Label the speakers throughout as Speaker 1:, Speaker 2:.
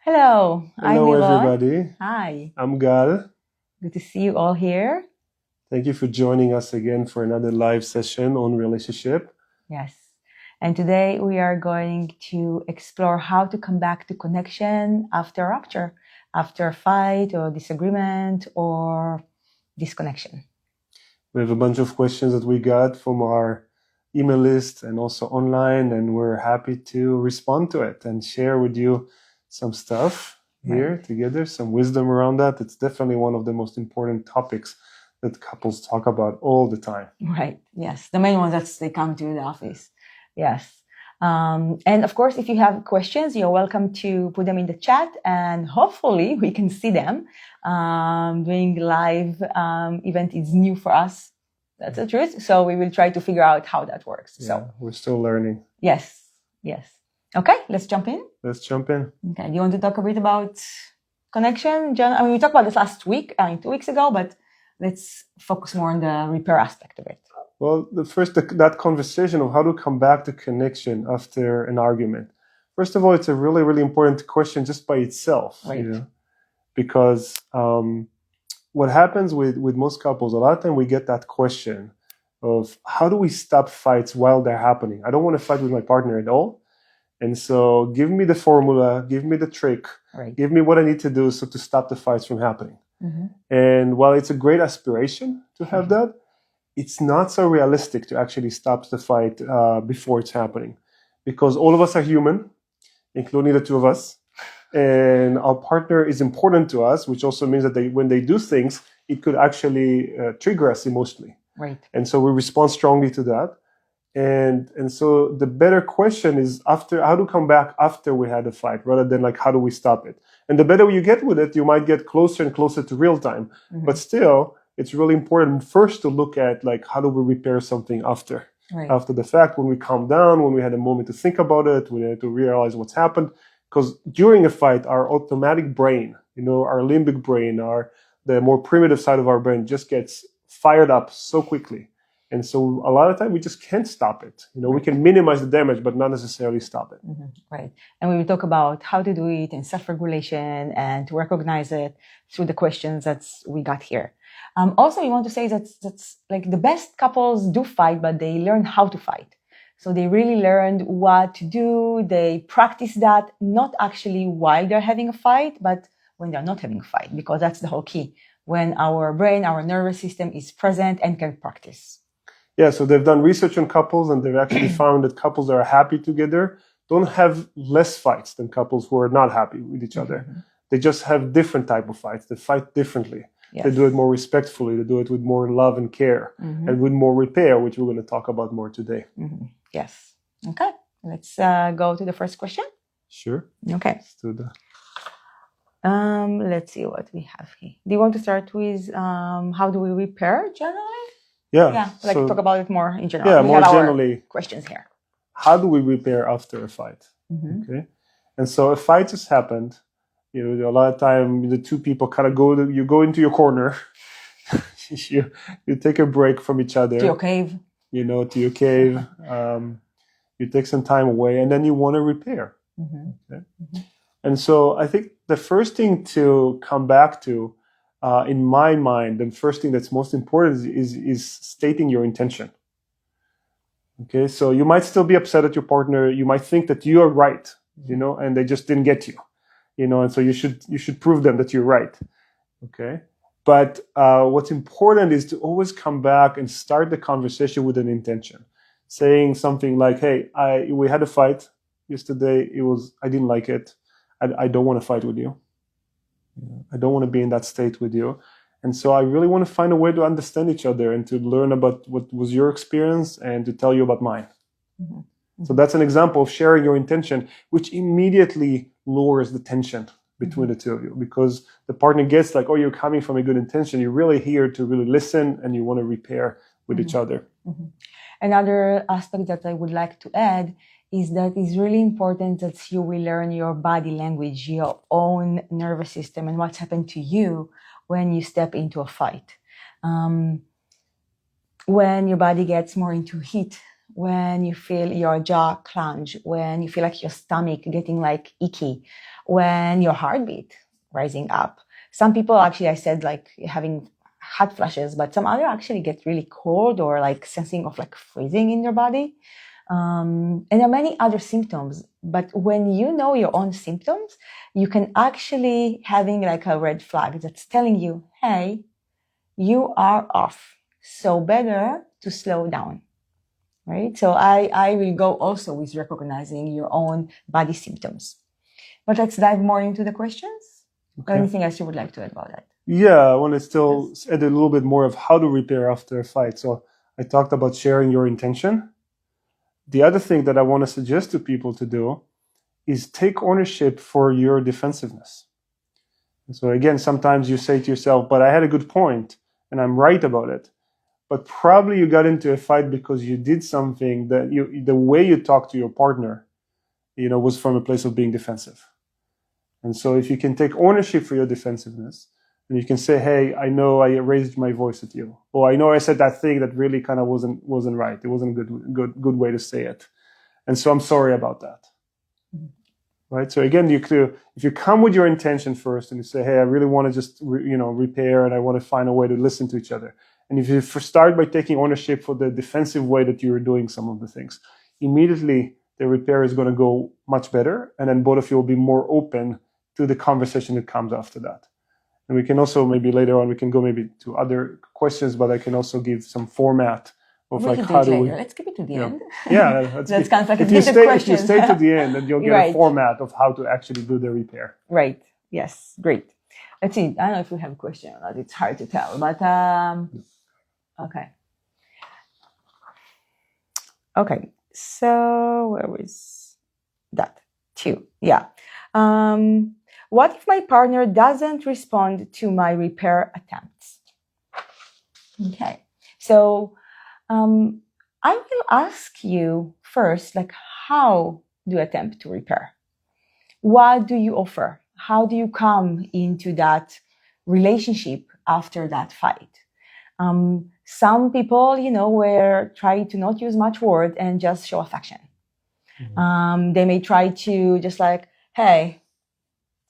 Speaker 1: Hello, I'm
Speaker 2: Hello,
Speaker 1: Liron.
Speaker 2: everybody.
Speaker 1: Hi,
Speaker 2: I'm Gal.
Speaker 1: good to see you all here.
Speaker 2: Thank you for joining us again for another live session on relationship.
Speaker 1: Yes, and today we are going to explore how to come back to connection after a rupture, after a fight or disagreement or disconnection.
Speaker 2: We have a bunch of questions that we got from our email list and also online, and we're happy to respond to it and share with you some stuff here together, some wisdom around that. It's definitely one of the most important topics that couples talk about all the time.
Speaker 1: Right, yes, the main ones that they come to the office. Yes. And of course, if you have questions, you're welcome to put them in the chat and hopefully we can see them. Doing live event is new for us. That's the truth. So we will try to figure out how that works.
Speaker 2: Yeah,
Speaker 1: So
Speaker 2: we're still learning.
Speaker 1: yes. Okay, let's jump in.
Speaker 2: Let's jump in.
Speaker 1: Okay, do you want to talk a bit about connection? John, we talked about this last week, 2 weeks ago, but let's focus more on the repair aspect of it.
Speaker 2: Well, that conversation of how to come back to connection after an argument. First of all, it's a really, really important question just by itself,
Speaker 1: Right.
Speaker 2: Because what happens with most couples, a lot of time we get that question of how do we stop fights while they're happening? I don't want to fight with my partner at all. And so give me the formula, give me the trick, give me what I need to do to stop the fights from happening. Mm-hmm. And while it's a great aspiration to have that, it's not so realistic to actually stop the fight before it's happening, because all of us are human, including the two of us, and our partner is important to us, which also means that when they do things, it could actually trigger us emotionally.
Speaker 1: Right.
Speaker 2: And so we respond strongly to that. And so the better question is how to come back after we had a fight, rather than like how do we stop it. And the better you get with it, you might get closer and closer to real time. Mm-hmm. But still, it's really important first to look at like how do we repair something after the fact, when we calm down, when we had a moment to think about it, we had to realize what's happened. Because during a fight, our automatic brain, our limbic brain, the more primitive side of our brain just gets fired up so quickly. And so a lot of time we just can't stop it. We can minimize the damage, but not necessarily stop it.
Speaker 1: Mm-hmm. Right. And we will talk about how to do it and self-regulation and to recognize it through the questions that we got here. Also, we want to say that's like the best couples do fight, but they learn how to fight. So they really learned what to do. They practice that, not actually while they're having a fight, but when they're not having a fight, because that's the whole key. When our brain, our nervous system is present and can practice.
Speaker 2: Yeah, so they've done research on couples, and they've actually found that couples that are happy together don't have less fights than couples who are not happy with each other. Mm-hmm. They just have different type of fights. They fight differently. Yes. They do it more respectfully. They do it with more love and care, mm-hmm. and with more repair, which we're going to talk about more today.
Speaker 1: Mm-hmm. Yes. Okay. Let's go to the first question.
Speaker 2: Sure.
Speaker 1: Okay.
Speaker 2: Let's do that.
Speaker 1: Let's see what we have here. Do you want to start with how do we repair generally?
Speaker 2: Yeah.
Speaker 1: Talk about it more in general.
Speaker 2: Yeah, more generally.
Speaker 1: Questions here.
Speaker 2: How do we repair after a fight?
Speaker 1: Mm-hmm.
Speaker 2: Okay. And so a fight just happened. A lot of time the two people kind of go into your corner. you take a break from each other.
Speaker 1: To your cave.
Speaker 2: To your cave. You take some time away, and then you want to repair.
Speaker 1: Mm-hmm.
Speaker 2: Okay. Mm-hmm. And so I think the first thing to come back to, in my mind, the first thing that's most important is stating your intention. Okay, so you might still be upset at your partner. You might think that you are right, and they just didn't get you, and so you should prove them that you're right. Okay, but what's important is to always come back and start the conversation with an intention, saying something like, "Hey, we had a fight yesterday. I didn't like it. I don't want to fight with you. I don't want to be in that state with you. And so I really want to find a way to understand each other and to learn about what was your experience and to tell you about mine." Mm-hmm. So that's an example of sharing your intention, which immediately lowers the tension between the two of you, because the partner gets like, oh, you're coming from a good intention. You're really here to really listen and you want to repair with each other.
Speaker 1: Mm-hmm. Another aspect that I would like to add is that it's really important that you will learn your body language, your own nervous system, and what's happened to you when you step into a fight. When your body gets more into heat, when you feel your jaw clench, when you feel like your stomach getting like icky, when your heartbeat rising up. Some people actually, I said, like having hot flashes, but some other actually get really cold or like sensing of like freezing in your body. And there are many other symptoms, but when you know your own symptoms, you can actually having like a red flag that's telling you, hey, you are off. So better to slow down, right? So I will go also with recognizing your own body symptoms. But let's dive more into the questions.
Speaker 2: Okay.
Speaker 1: Anything else you would like to add about that?
Speaker 2: Yeah, I want to still add a little bit more of how to repair after a fight. So I talked about sharing your intention. The other thing that I want to suggest to people to do is take ownership for your defensiveness. And so again, sometimes you say to yourself, but I had a good point and I'm right about it. But probably you got into a fight because you did something that the way you talk to your partner, was from a place of being defensive. And so if you can take ownership for your defensiveness, and you can say, hey, I know I raised my voice at you, or I know I said that thing that really kind of wasn't right. It wasn't a good way to say it. And so I'm sorry about that. Mm-hmm. Right? So again, if you come with your intention first and you say, hey, I really want to just repair and I want to find a way to listen to each other. And if you start by taking ownership for the defensive way that you're doing some of the things, immediately the repair is going to go much better. And then both of you will be more open to the conversation that comes after that. And we can also maybe later on, we can go maybe to other questions, but I can also give some format of
Speaker 1: we
Speaker 2: like
Speaker 1: can
Speaker 2: how do we...
Speaker 1: Let's keep it to the end.
Speaker 2: Yeah,
Speaker 1: that's kind of like
Speaker 2: if you stay to the end, then you'll get a format of how to actually do the repair.
Speaker 1: Right. Yes. Great. Let's see. I don't know if we have a question or not. It's hard to tell, but okay. Okay. So where was that? 2. Yeah. What if my partner doesn't respond to my repair attempts? Okay. So I will ask you first, like, how do you attempt to repair? What do you offer? How do you come into that relationship after that fight? Some people, were trying to not use much word and just show affection. Mm-hmm. They may try to just like, hey,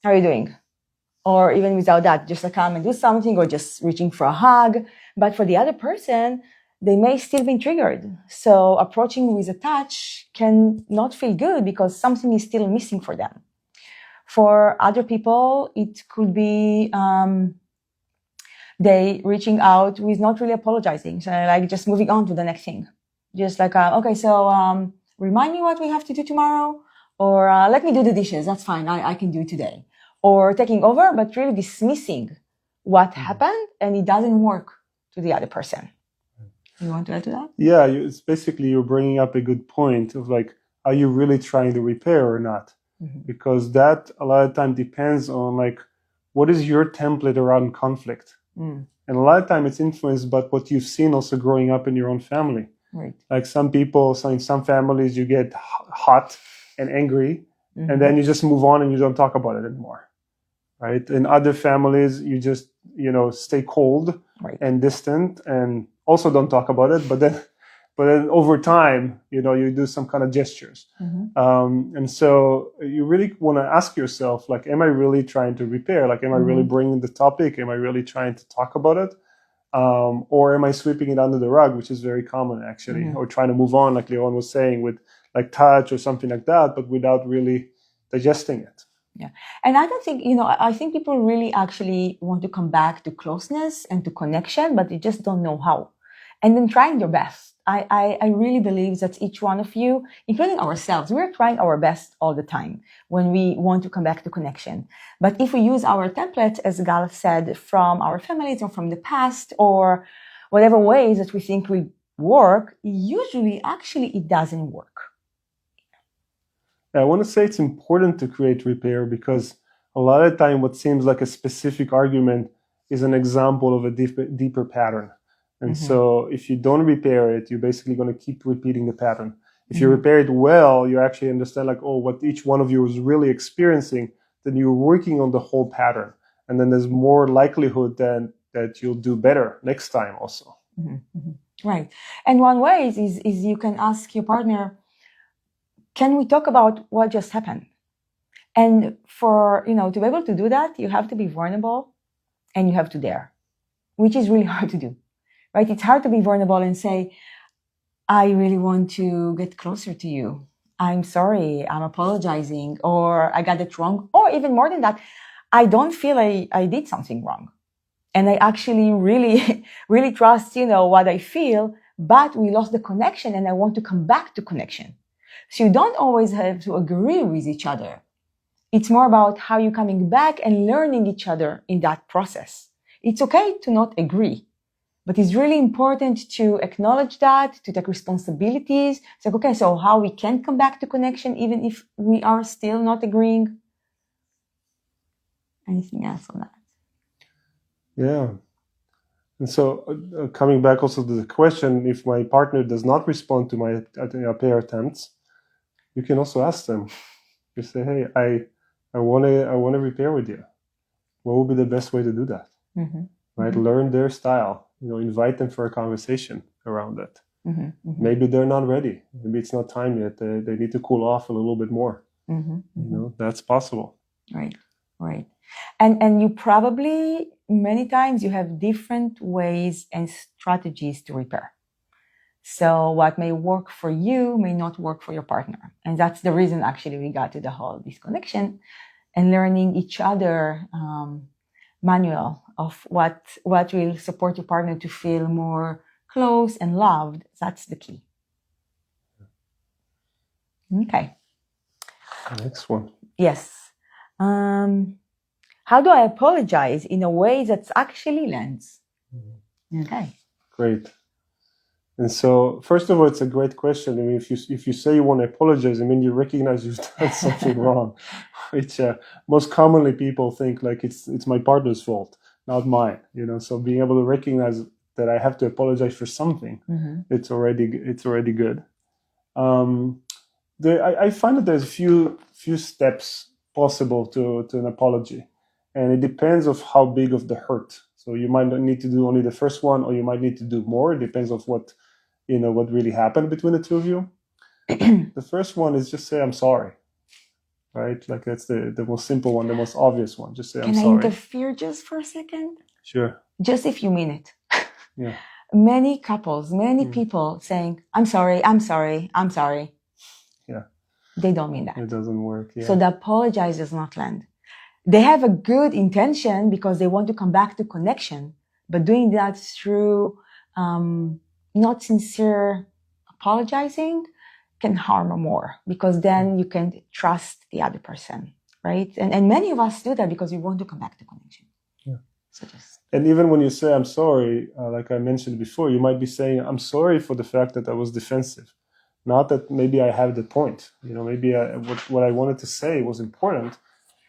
Speaker 1: how are you doing? Or even without that, just like come and do something or just reaching for a hug. But for the other person, they may still be triggered. So approaching with a touch can not feel good because something is still missing for them. For other people, it could be they reaching out with not really apologizing. So like just moving on to the next thing. Just like, okay, so remind me what we have to do tomorrow, or let me do the dishes. That's fine. I can do it today. Or taking over, but really dismissing what happened, and it doesn't work to the other person. You want to add to that? Yeah,
Speaker 2: it's basically you're bringing up a good point of like, are you really trying to repair or not? Mm-hmm. Because that a lot of time depends on like, what is your template around conflict? Mm. And a lot of time it's influenced by what you've seen also growing up in your own family. Right. Like some people, in some families, you get hot and angry, mm-hmm. and then you just move on and you don't talk about it anymore. Right. In other families, you just, stay cold, right. and distant and also don't talk about it. But then over time, you do some kind of gestures. Mm-hmm. And so you really want to ask yourself, like, am I really trying to repair? Like, am I really bringing the topic? Am I really trying to talk about it? Or am I sweeping it under the rug, which is very common actually, mm-hmm. or trying to move on, like Liron was saying, with like touch or something like that, but without really digesting it. Yeah. And I don't think, I think people really actually want to come back to closeness and to connection, but they just don't know how. And then trying their best. I really believe that each one of you, including ourselves, we're trying our best all the time when we want to come back to connection. But if we use our templates, as Gal said, from our families or from the past or whatever ways that we think will work, usually actually it doesn't work. I want to say it's important to create repair because a lot of the time what seems like a specific argument is an example of a deeper pattern. And mm-hmm. so if you don't repair it, you're basically going to keep repeating the pattern. If you repair it well, you actually understand like, oh, what each one of you is really experiencing, then you're working on the whole pattern. And then there's more likelihood that you'll do better next time also. Mm-hmm. Mm-hmm. Right. And one way is you can ask your partner, can we talk about what just happened?
Speaker 1: And for, to be able to do that, you have to be vulnerable and you have to dare, which is really hard to do, right? It's hard to be vulnerable and say, I really want to get closer to you. I'm sorry, I'm apologizing, or I got it wrong. Or even more than that, I don't feel I did something wrong. And I actually really, really trust, what I feel, but we lost the connection and I want to come back to connection. So you don't always have to agree with each other. It's more about how you're coming back and learning each other in that process. It's okay to not agree, but it's really important to acknowledge that, to take responsibilities. It's like, okay, so how we can come back to connection even if we are still not agreeing? Anything else on that?
Speaker 2: Yeah. And so coming back also to the question, if my partner does not respond to my repair attempts, you can also ask them. You say, hey, I want to repair with you. What would be the best way to do that?
Speaker 1: Mm-hmm.
Speaker 2: Right?
Speaker 1: Mm-hmm.
Speaker 2: Learn their style. Invite them for a conversation around it.
Speaker 1: Mm-hmm. Mm-hmm.
Speaker 2: Maybe they're not ready. Maybe it's not time yet. They need to cool off a little bit more.
Speaker 1: Mm-hmm. Mm-hmm.
Speaker 2: That's possible.
Speaker 1: Right. And you probably, many times, you have different ways and strategies to repair. So what may work for you may not work for your partner. And that's the reason actually we got to the whole disconnection and learning each other manual of what will support your partner to feel more close and loved. That's the key. Okay.
Speaker 2: Next one.
Speaker 1: Yes. How do I apologize in a way that actually lands? Okay.
Speaker 2: Great. And so, first of all, it's a great question. I mean, if you say you want to apologize, I mean, you recognize you've done something wrong, which most commonly people think like it's my partner's fault, not mine. So being able to recognize that I have to apologize for something,
Speaker 1: Mm-hmm.
Speaker 2: it's already good. I find that there's a few steps possible to an apology, and it depends of how big of the hurt. So you might not need to do only the first one, or you might need to do more. It depends on what really happened between the two of you. The first one is just say, I'm sorry, right? Like that's the most simple one, the most obvious one. Just say, I'm sorry.
Speaker 1: Can I interfere just for a second?
Speaker 2: Sure.
Speaker 1: Just if you mean it.
Speaker 2: Yeah.
Speaker 1: Many couples, people saying, I'm sorry.
Speaker 2: Yeah.
Speaker 1: They don't mean that.
Speaker 2: It doesn't work. Yeah.
Speaker 1: So the apologize does not land. They have a good intention because they want to come back to connection, but doing that through not sincere apologizing can harm more because then you can trust the other person, right? And many of us do that because we want to come back to connection.
Speaker 2: Yeah.
Speaker 1: So just.
Speaker 2: And even when you say, I'm sorry, like I mentioned before, you might be saying, I'm sorry for the fact that I was defensive. Not that maybe I have the point. Maybe what I wanted to say was important,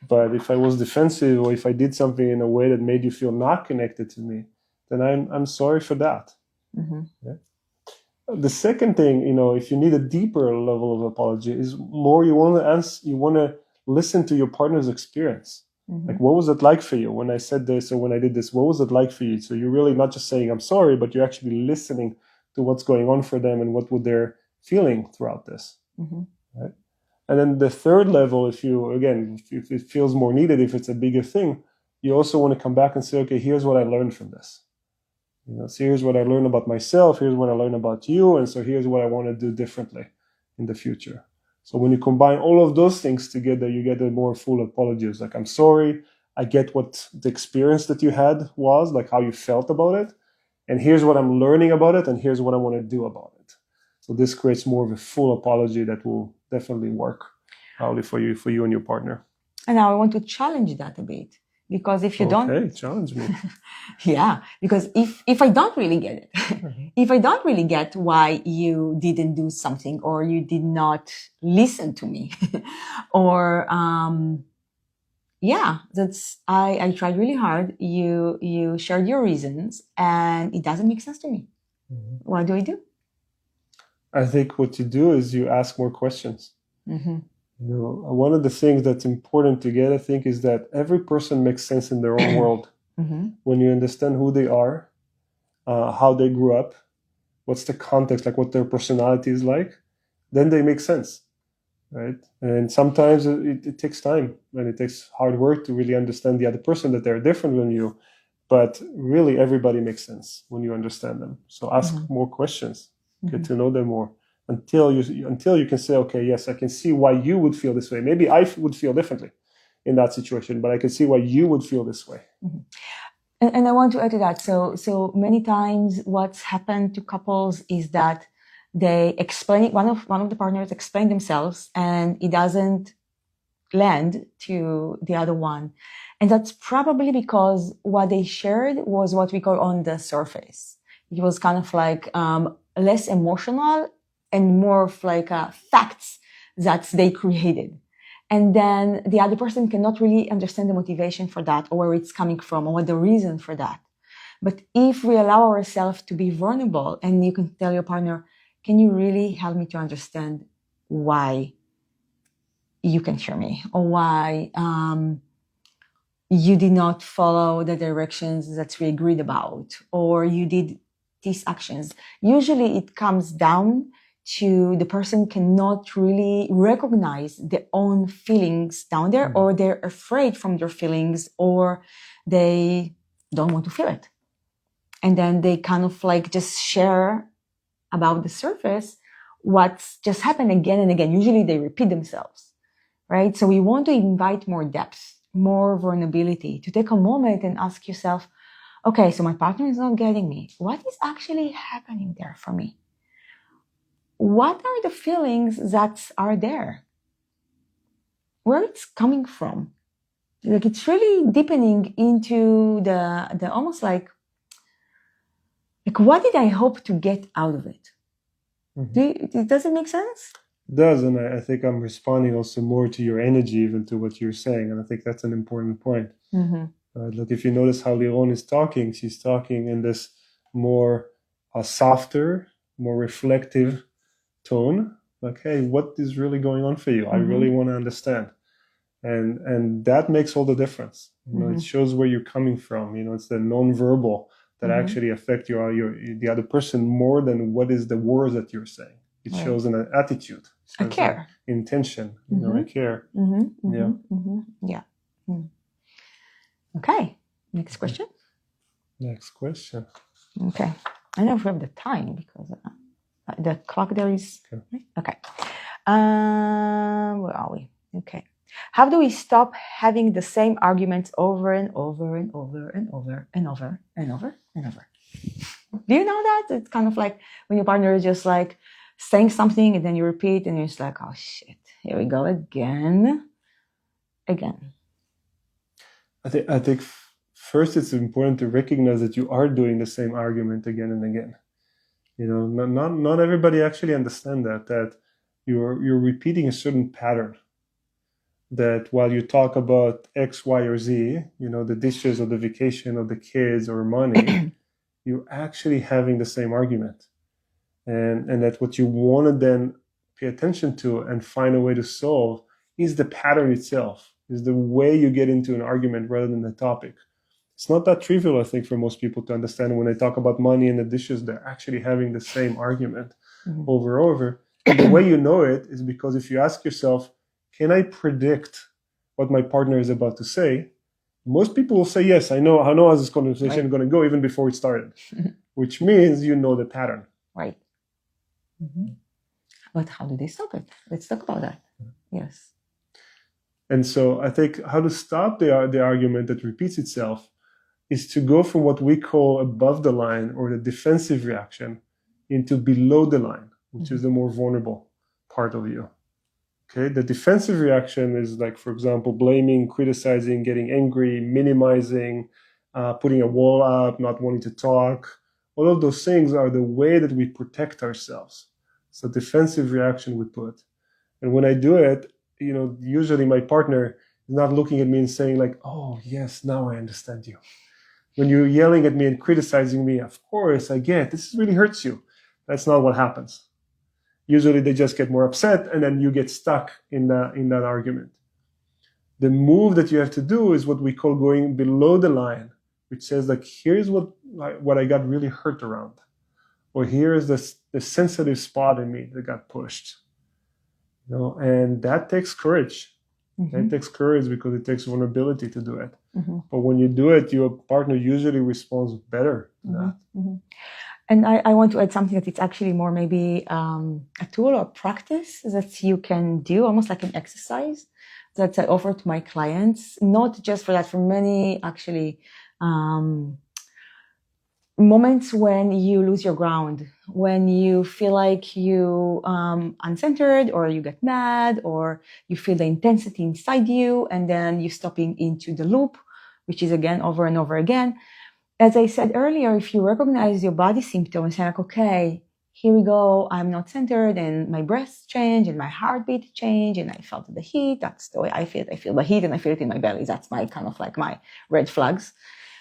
Speaker 2: but if I was defensive or if I did something in a way that made you feel not connected to me, then I'm sorry for that.
Speaker 1: Mm-hmm.
Speaker 2: Yeah. The second thing, if you need a deeper level of apology, is more you want to listen to your partner's experience.
Speaker 1: Mm-hmm.
Speaker 2: Like, what was it like for you when I said this or when I did this? What was it like for you? So you're really not just saying I'm sorry, but you're actually listening to what's going on for them and what would they're feeling throughout this.
Speaker 1: Mm-hmm.
Speaker 2: Right? And then the third level, if it feels more needed, if it's a bigger thing, you also want to come back and say, okay, here's what I learned from this. So here's what I learned about myself. Here's what I learned about you. And so here's what I want to do differently in the future. So when you combine all of those things together, you get a more full apology. It's like, I'm sorry. I get what the experience that you had was, like how you felt about it. And here's what I'm learning about it. And here's what I want to do about it. So this creates more of a full apology that will definitely work probably for you and your partner.
Speaker 1: And now I want to challenge that a bit. Because if you don't...
Speaker 2: Okay, challenge me.
Speaker 1: Yeah, because if I don't really get it, if I don't really get why you didn't do something or you did not listen to me or, I tried really hard. You shared your reasons and it doesn't make sense to me. Mm-hmm. What do I do?
Speaker 2: I think what you do is you ask more questions.
Speaker 1: Mm-hmm.
Speaker 2: One of the things that's important to get, I think, is that every person makes sense in their own world.
Speaker 1: Mm-hmm.
Speaker 2: When you understand who they are, how they grew up, what's the context, like what their personality is like, then they make sense. right? And sometimes it takes time and it takes hard work to really understand the other person, that they're different than you. But really, everybody makes sense when you understand them. So ask more questions, get to know them more, until you can say, okay, yes, I can see why you would feel this way. Maybe I would feel differently in that situation, but I can see why you would feel this way.
Speaker 1: And I want to add to that. So many times what's happened to couples is that they explain, one of the partners explain themselves and it doesn't land to the other one. And that's probably because what they shared was what we call on the surface. It was kind of like less emotional and more of like facts that they created. And then the other person cannot really understand the motivation for that or where it's coming from or what the reason for that. But if we allow ourselves to be vulnerable and you can tell your partner, can you really help me to understand why you can hear me or why you did not follow the directions that we agreed about or you did these actions. Usually it comes down to the person cannot really recognize their own feelings down there, or they're afraid from their feelings, or they don't want to feel it. And then they kind of like just share about the surface what's just happened again and again. Usually they repeat themselves, right? So we want to invite more depth, more vulnerability, to take a moment and ask yourself, okay, so my partner is not getting me. What is actually happening there for me? What are the feelings that are there? Where it's coming from? Like it's really deepening into the almost like what did I hope to get out of it? Does it make sense?
Speaker 2: It does, and I think I'm responding also more to your energy even to what you're saying, and I think that's an important point. Look, if you notice how Liron is talking, she's talking in this more softer, more reflective tone. Like, hey, what is really going on for you? I really want to understand. And that makes all the difference. It shows where you're coming from. It's the nonverbal that actually affect the other person more than what is the words that you're saying. It shows an attitude,
Speaker 1: a care,
Speaker 2: intention. I care.
Speaker 1: Yeah. Okay. Next question.
Speaker 2: Next question.
Speaker 1: Okay. I don't know if we have the time because the clock there is okay. Where are we? Okay. How do we stop having the same arguments over and over and over and over and over and over and over? Do you know that? It's kind of like when your partner is just like saying something and then you repeat and you're just like, oh shit, here we go again.
Speaker 2: I think first it's important to recognize that you are doing the same argument again and again. Not everybody actually understand that you're repeating a certain pattern. That while you talk about X, Y, or Z, the dishes or the vacation or the kids or money, you're actually having the same argument. And that what you want to then pay attention to and find a way to solve is the pattern itself, is the way you get into an argument rather than the topic. It's not that trivial, I think, for most people to understand. When they talk about money and the dishes, they're actually having the same argument over and over. And the way you know it is because if you ask yourself, can I predict what my partner is about to say? Most people will say, yes, I know how this conversation is going to go even before it started, which means you know the pattern.
Speaker 1: Right. But how do they stop it? Let's talk about that. Yes.
Speaker 2: And so I think how to stop the argument that repeats itself is to go from what we call above the line or the defensive reaction into below the line, which is the more vulnerable part of you. Okay, the defensive reaction is like, for example, blaming, criticizing, getting angry, minimizing, putting a wall up, not wanting to talk. All of those things are the way that we protect ourselves. It's a defensive reaction we put. And when I do it, usually my partner is not looking at me and saying like, oh, yes, now I understand you. When you're yelling at me and criticizing me, of course, I get, this really hurts you. That's not what happens. Usually they just get more upset and then you get stuck in that argument. The move that you have to do is what we call going below the line, which says like, here's what I got really hurt around. Or here's the sensitive spot in me that got pushed. And that takes courage.
Speaker 1: Mm-hmm.
Speaker 2: It takes courage because it takes vulnerability to do it.
Speaker 1: Mm-hmm.
Speaker 2: But when you do it, your partner usually responds better to that.
Speaker 1: Mm-hmm. And I want to add something that it's actually more maybe a tool or practice that you can do, almost like an exercise that I offer to my clients, not just for that, for many actually moments when you lose your ground, when you feel like you uncentered, or you get mad, or you feel the intensity inside you, and then you stopping into the loop, which is again over and over again. As I said earlier, if you recognize your body symptom and say like, okay, here we go, I'm not centered, and my breath changed, and my heartbeat changed, and I felt the heat. That's the way I feel it. I feel the heat, and I feel it in my belly. That's my kind of like my red flags.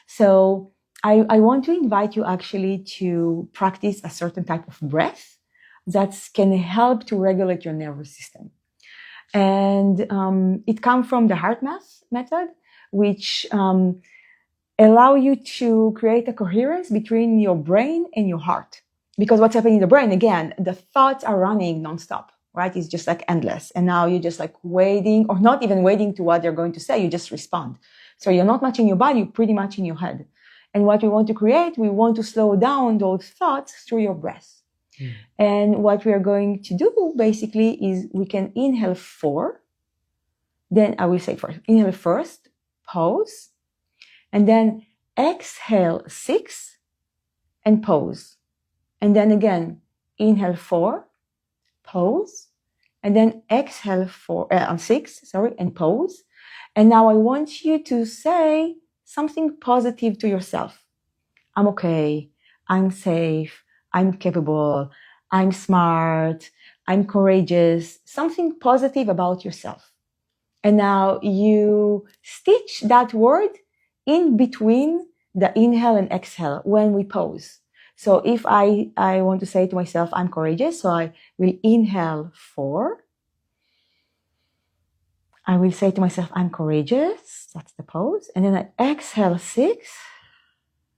Speaker 1: So I want to invite you actually to practice a certain type of breath that can help to regulate your nervous system. And it comes from the heart math method, which allow you to create a coherence between your brain and your heart. Because what's happening in the brain, again, the thoughts are running nonstop, right? It's just like endless. And now you're just like waiting, or not even waiting to what they're going to say, you just respond. So you're not much in your body, you're pretty much in your head. And what we want to create, we want to slow down those thoughts through your breath. Mm. And what we are going to do basically is we can inhale 4. Then I will say first, inhale first, pause, and then exhale 6 and pause. And then again, inhale 4, pause, and then exhale 6, and pause. And now I want you to say something positive to yourself. I'm okay, I'm safe, I'm capable, I'm smart, I'm courageous, something positive about yourself. And now you stitch that word in between the inhale and exhale when we pause. So if I want to say to myself, I'm courageous, so I will inhale 4. I will say to myself, I'm courageous. That's the pause. And then I exhale 6.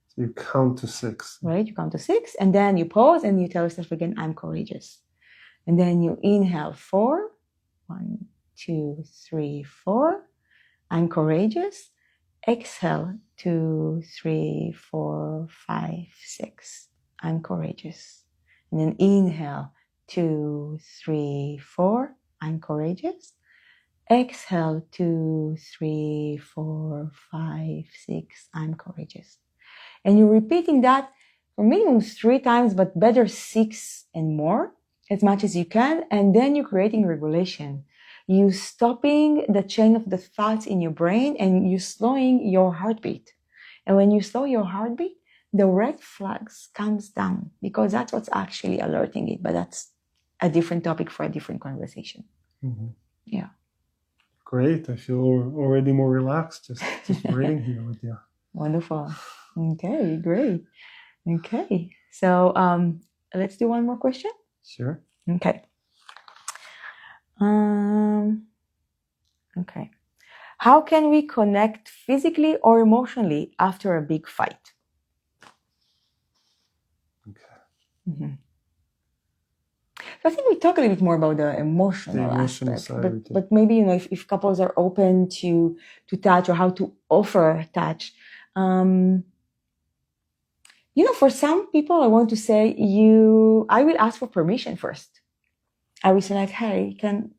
Speaker 2: So you count to 6.
Speaker 1: Right? You count to 6. And then you pause and you tell yourself again, I'm courageous. And then you inhale 4. 1, 2, 3, 4. I'm courageous. Exhale 2, 3, 4, 5, 6. I'm courageous. And then inhale 2, 3, 4. I'm courageous. Exhale 2, 3, 4, 5, 6. I'm courageous. And you're repeating that for minimum 3 times, but better 6 and more, as much as you can. And then you're creating regulation. You stopping the chain of the thoughts in your brain, and you slowing your heartbeat. And when you slow your heartbeat, the red flags comes down, because that's what's actually alerting it. But that's a different topic for a different conversation.
Speaker 2: Mm-hmm.
Speaker 1: Yeah.
Speaker 2: Great. I feel already more relaxed just breathing here with you.
Speaker 1: Wonderful. Okay, great. Okay. So let's do one more question.
Speaker 2: Sure.
Speaker 1: Okay. Okay. How can we connect physically or emotionally after a big fight?
Speaker 2: Okay.
Speaker 1: Mm-hmm. So I think we talk a little bit more about the emotional aspect,
Speaker 2: side,
Speaker 1: but maybe, if couples are open to touch, or how to offer touch. For some people, I want to say I will ask for permission first. I will say like, hey, can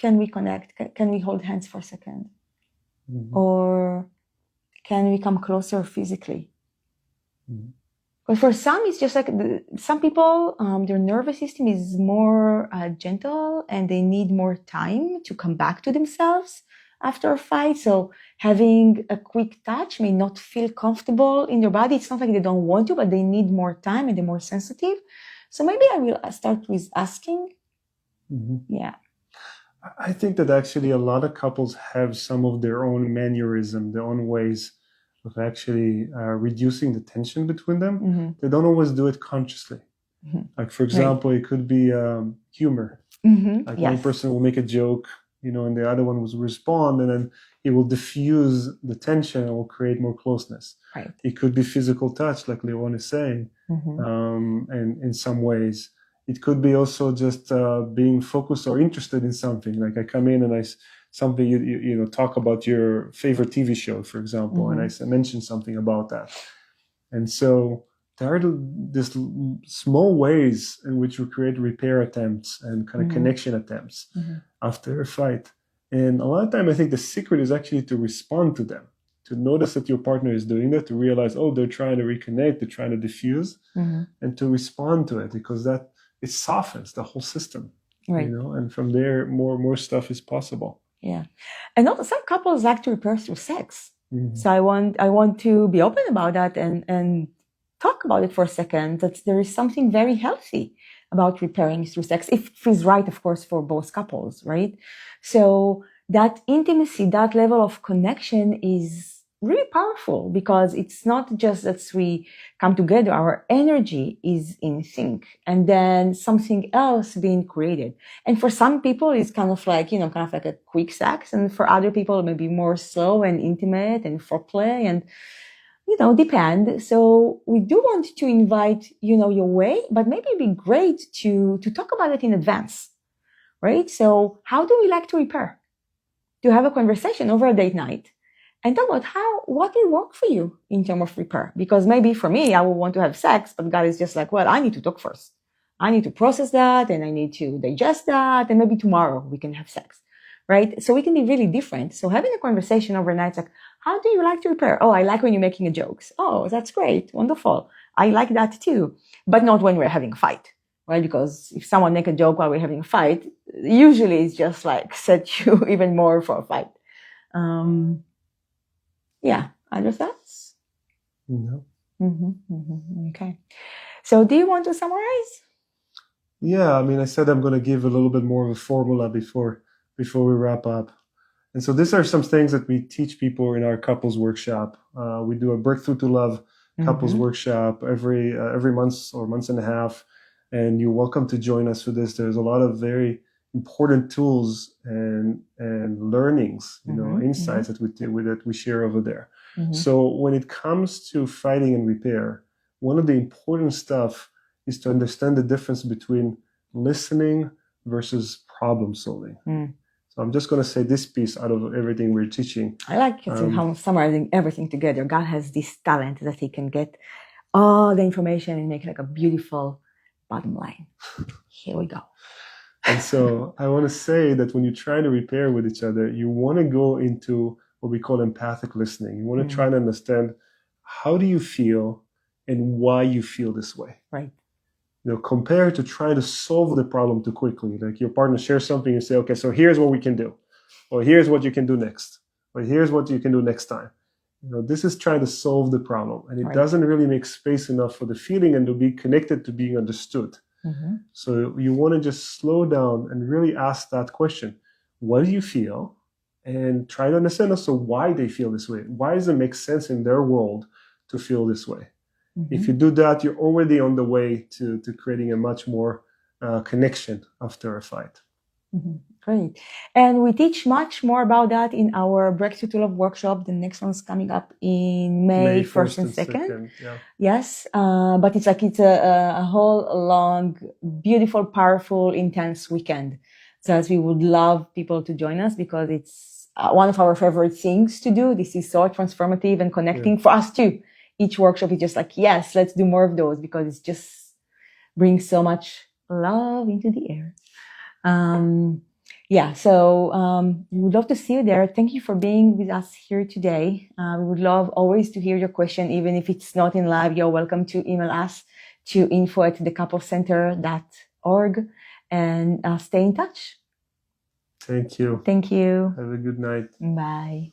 Speaker 1: we connect? Can we hold hands for a second? Mm-hmm. Or can we come closer physically? Mm-hmm. But for some, it's just like some people, their nervous system is more gentle, and they need more time to come back to themselves after a fight. So having a quick touch may not feel comfortable in their body. It's not like they don't want to, but they need more time, and they're more sensitive. So maybe I will start with asking. Mm-hmm. Yeah.
Speaker 2: I think that actually a lot of couples have some of their own mannerism, their own ways of actually reducing the tension between them. Mm-hmm. They don't always do it consciously. Mm-hmm. Like, for example, It could be humor. Mm-hmm. Like, yes. One person will make a joke, and the other one will respond, and then it will diffuse the tension and will create more closeness. Right. It could be physical touch, like Liron is saying, mm-hmm. And in some ways. It could be also just being focused or interested in something. Like I come in and something you talk about your favorite TV show, for example, and I mention something about that. And so there are these small ways in which we create repair attempts and kind of connection attempts after a fight. And a lot of time, I think the secret is actually to respond to them, to notice that your partner is doing that, to realize, oh, they're trying to reconnect, they're trying to diffuse, and to respond to it, because that it softens the whole system,
Speaker 1: right.
Speaker 2: And from there, more stuff is possible.
Speaker 1: Yeah, and also some couples like to repair through sex. So I want to be open about that and talk about it for a second, that there is something very healthy about repairing through sex, if it feels right, of course, for both couples, right? So that intimacy, that level of connection is really powerful, because it's not just that we come together, our energy is in sync, and then something else being created. And for some people, it's kind of like a quick sex, and for other people, maybe more slow and intimate and foreplay and, depend. So we do want to invite, your way, but maybe it'd be great to talk about it in advance, right? So how do we like to repair? To have a conversation over a date night and talk about what will work for you in terms of repair. Because maybe for me, I will want to have sex, but God is just like, well, I need to talk first. I need to process that, and I need to digest that, and maybe tomorrow we can have sex, right? So we can be really different. So having a conversation overnight, like, how do you like to repair? Oh, I like when you're making jokes. Oh, that's great. Wonderful. I like that too. But not when we're having a fight, right? Because if someone make a joke while we're having a fight, usually it's just like set you even more for a fight. Yeah, other thoughts?
Speaker 2: No.
Speaker 1: Okay. So do you want to summarize?
Speaker 2: Yeah, I said I'm going to give a little bit more of a formula before we wrap up. And so these are some things that we teach people in our couples workshop. We do a Breakthrough to Love couples workshop every month or month and a half. And you're welcome to join us for this. There's a lot of very important tools and learnings, insights that we share over there. So when it comes to fighting and repair, one of the important stuff is to understand the difference between listening versus problem solving. So I'm just going to say this piece out of everything we're teaching.
Speaker 1: I like how summarizing everything together. God has this talent that he can get all the information and make like a beautiful bottom line. Here we go.
Speaker 2: And so I want to say that when you're trying to repair with each other, you want to go into what we call empathic listening. You want to try to understand, how do you feel and why you feel this way.
Speaker 1: Right.
Speaker 2: Compared to trying to solve the problem too quickly. Like your partner shares something, you say, okay, so here's what we can do. Or here's what you can do next. Or here's what you can do next time. This is trying to solve the problem. And it doesn't really make space enough for the feeling and to be connected to being understood. So you want to just slow down and really ask that question. What do you feel? And try to understand also why they feel this way. Why does it make sense in their world to feel this way? If you do that, you're already on the way to creating a much more connection after a fight.
Speaker 1: Great. And we teach much more about that in our Breakthrough to Love workshop. The next one's coming up in May 1st and 2nd.
Speaker 2: Yeah.
Speaker 1: Yes. But it's a whole long, beautiful, powerful, intense weekend. So as we would love people to join us, because it's one of our favorite things to do. This is so transformative and connecting for us too. Each workshop is just like, yes, let's do more of those, because it just brings so much love into the air. So we would love to see you there. Thank you for being with us here today. We would love always to hear your question, even if it's not in live. You're welcome to email us to info@thecouplecenter.org and stay in touch.
Speaker 2: Thank you.
Speaker 1: Thank you.
Speaker 2: Have a good night.
Speaker 1: Bye.